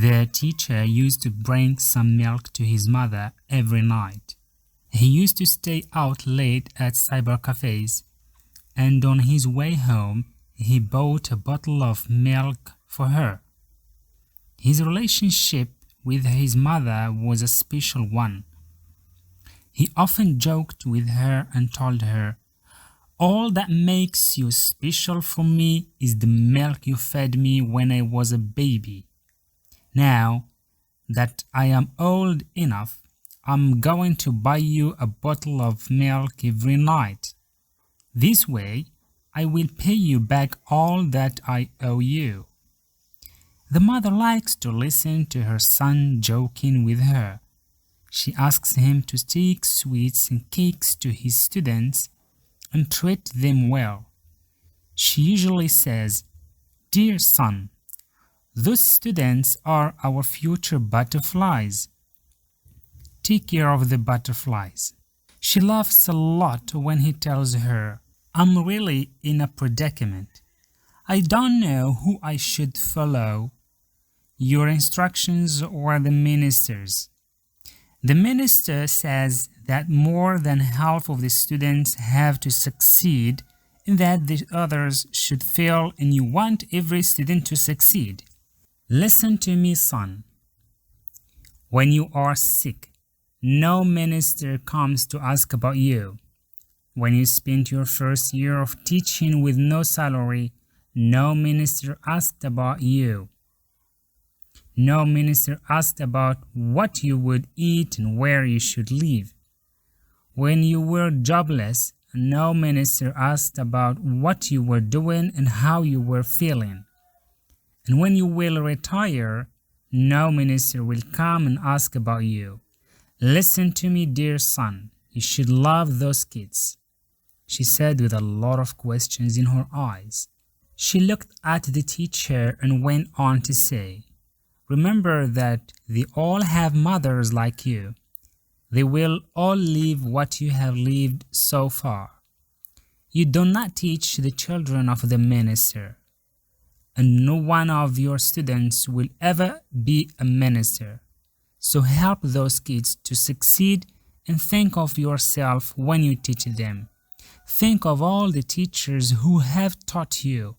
The teacher used to bring some milk to his mother every night. He used to stay out late at cyber cafes, and on his way home, he bought a bottle of milk for her. His relationship with his mother was a special one. He often joked with her and told her, "All that makes you special for me is the milk you fed me when I was a baby. Now that I am old enough, I'm going to buy you a bottle of milk every night. This way, I will pay you back all that I owe you." The mother likes to listen to her son joking with her. She asks him to take sweets and cakes to his students and treat them well. She usually says, "Dear son, those students are our future butterflies. Take care of the butterflies." She laughs a lot when he tells her, "I'm really in a predicament. I don't know who I should follow, your instructions or the minister's." The minister says that more than half of the students have to succeed and that the others should fail, and you want every student to succeed. Listen to me, son. When you are sick, no minister comes to ask about you. When you spent your first year of teaching with no salary, no minister asked about you. No minister asked about what you would eat and where you should live. When you were jobless, no minister asked about what you were doing and how you were feeling. And when you will retire, no minister will come and ask about you. Listen to me, dear son. You should love those kids," she said with a lot of questions in her eyes. She looked at the teacher and went on to say, "Remember that they all have mothers like you. They will all live what you have lived so far. You do not teach the children of the minister, and no one of your students will ever be a minister. So help those kids to succeed and think of yourself when you teach them. Think of all the teachers who have taught you.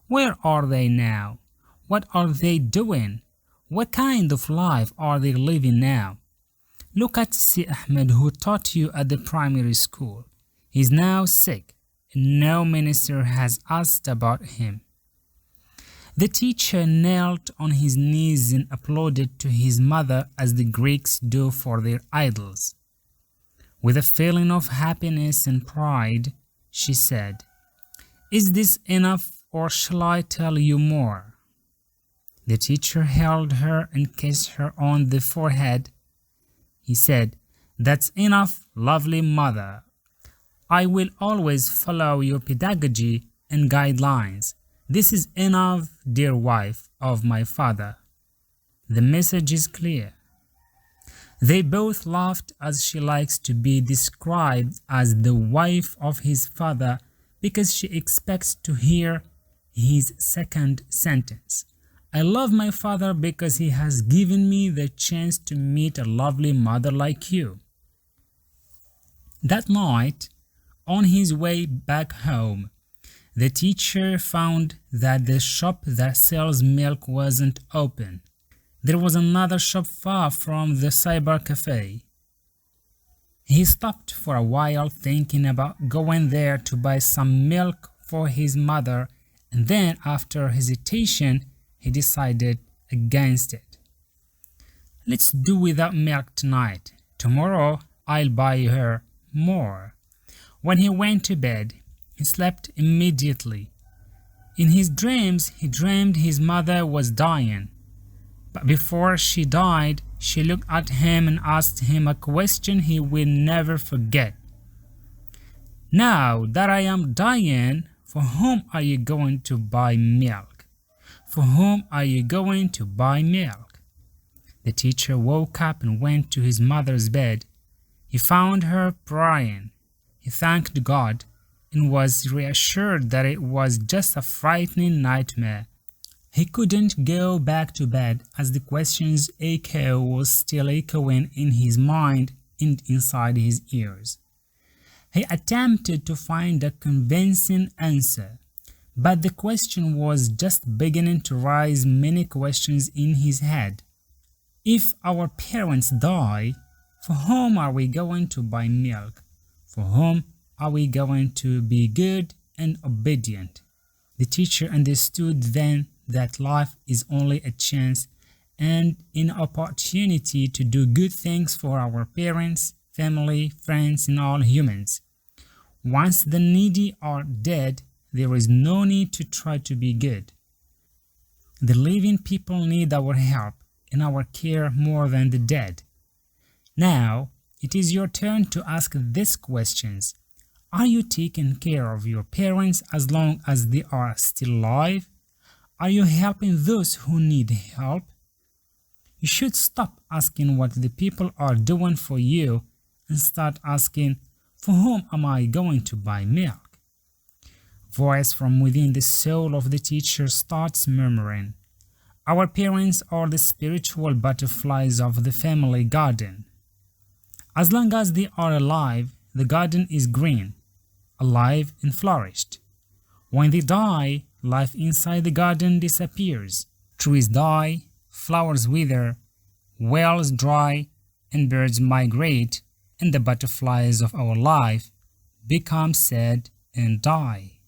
Where are they now? What are they doing? What kind of life are they living now? Look at Si Ahmed, who taught you at the primary school. He's now sick, and no minister has asked about him." The teacher knelt on his knees and applauded to his mother as the Greeks do for their idols. With a feeling of happiness and pride, she said, "Is this enough, or shall I tell you more?" The teacher held her and kissed her on the forehead. He said, "That's enough, lovely mother. I will always follow your pedagogy and guidelines. This is enough, dear wife of my father." The message is clear. They both laughed, as she likes to be described as the wife of his father because she expects to hear his second sentence. "I love my father because he has given me the chance to meet a lovely mother like you." That night, on his way back home, the teacher found that the shop that sells milk wasn't open. There was another shop far from the cyber cafe. He stopped for a while thinking about going there to buy some milk for his mother, and then after hesitation, he decided against it. "Let's do without milk tonight. Tomorrow I'll buy her more." When he went to bed, he slept immediately. In his dreams, he dreamed his mother was dying. But before she died, she looked at him and asked him a question he will never forget. "Now that I am dying, for whom are you going to buy milk? For whom are you going to buy milk?" The teacher woke up and went to his mother's bed. He found her praying. He thanked God and was reassured that it was just a frightening nightmare. He couldn't go back to bed as the question's echo was still echoing in his mind and inside his ears. He attempted to find a convincing answer, but the question was just beginning to raise many questions in his head. If our parents die, for whom are we going to buy milk? For whom are we going to be good and obedient? The teacher understood then that life is only a chance and an opportunity to do good things for our parents, family, friends, and all humans. Once the needy are dead, there is no need to try to be good. The living people need our help and our care more than the dead. Now, it is your turn to ask these questions. Are you taking care of your parents as long as they are still alive? Are you helping those who need help? You should stop asking what the people are doing for you and start asking, for whom am I going to buy milk? Voice from within the soul of the teacher starts murmuring, our parents are the spiritual butterflies of the family garden. As long as they are alive, the garden is green, alive and flourished. When they die, life inside the garden disappears. Trees die, flowers wither, wells dry, and birds migrate, and the butterflies of our life become sad and die.